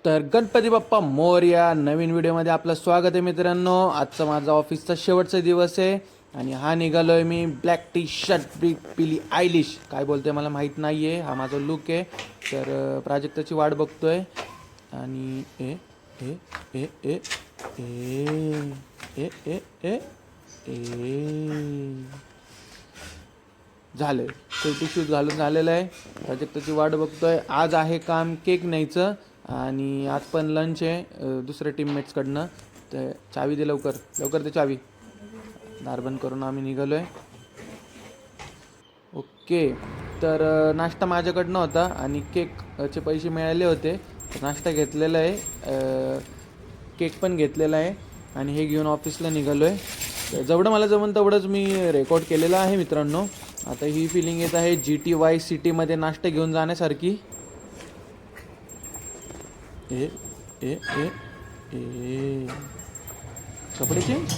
तर गणपती बाप्पा मोरया नवीन व्हिडिओमध्ये आपलं स्वागत आहे मित्रांनो. आजचा माझा ऑफिसचा शेवटचा दिवस आहे आणि हा निघालोय मी ब्लॅक टी शर्ट बिग पिली आयलिश काय बोलते मला माहीत नाही आहे. हा माझा लुक आहे. तर प्राजक्ताची वाट बघतोय आणि ए ए ए ए ए ए ए ए झालं सेफ्टी शूज घालून झालेलं आहे. प्राजक्ताची वाट बघतोय. आज आहे काम केक न्यायचं आणि आज पण लंच आहे दुसऱ्या टीममेट्सकडनं. तर चावी दे लवकर लवकर दे चावी. दार बंद करून आम्ही निघालो आहे. ओके तर नाश्ता माझ्याकडनं होता आणि केकचे पैसे मिळाले होते. नाश्ता घेतलेला आहे, केक पण घेतलेला आहे आणि हे घेऊन ऑफिसला निघालो आहे. जेवढं मला जमून तेवढंच मी रेकॉर्ड केलेलं आहे मित्रांनो. आता ही फिलिंग येत आहे GTY सिटीमध्ये नाश्ता घेऊन जाण्यासारखी. ए ए ए ए कपडे चेंज.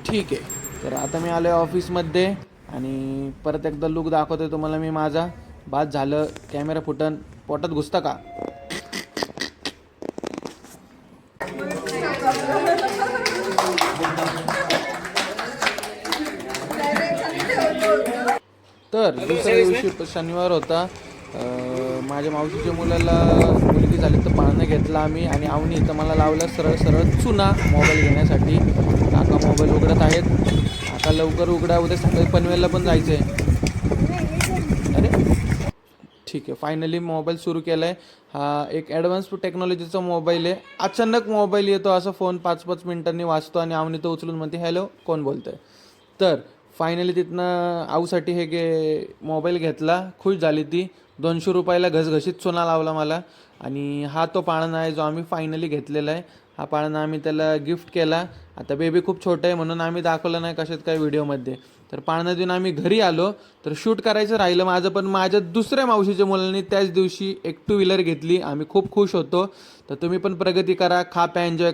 ठीक आहे. तर आता मी आलो आहे ऑफिसमध्ये आणि परत एकदा लुक दाखवतोय तुम्हाला मी माझा. बाद झालं कॅमेरा फुटन पोटात घुसता का. तर दुसऱ्या दिवशी शनिवार होता. माझ्या मावशीच्या मुलगी झाली तर पाळणं घेतला आम्ही आणि आवनी इथं मला लावलं सरळ सरळ चुना मोबाईल घेण्यासाठी. काका मोबाईल उघडत आहेत. आता लवकर उघडा, उद्या सकाळी पनवेलला पण जायचं आहे. अरे ठीक आहे, फायनली मोबाईल सुरू केला आहे. हा एक ॲडव्हान्स टेक्नॉलॉजीचा मोबाईल आहे. अचानक मोबाईल येतो, असं फोन 5-5 मिनिटांनी वाजतो आणि आवनी तो उचलून म्हणते हॅलो कोण बोलतं आहे. तर फायनली तिथनं आऊसाठी मोबाईल घेतला. खुश झाली ती. 200 रुपयाला घसघशीत चुना लावला मला. आणि हा तो पाळणा आहे जो आम्ही फायनली घेतलेला आहे. हा पाळणा आम्ही त्याला गिफ्ट केला. आता बेबी खूप छोटा आहे म्हणून आम्ही दाखवलं नाही कशात काय व्हिडिओमध्ये. तर पाळणा देऊन आम्ही घरी आलो. तर शूट करायचं राहिलं माझं, पण माझ्या दुसऱ्या मावशीच्या मुलांनी त्याच दिवशी एक 2 व्हीलर घेतली. आम्ही खूप खुश होतो. तर तुम्ही पण प्रगती करा, खा प्या, एन्जॉय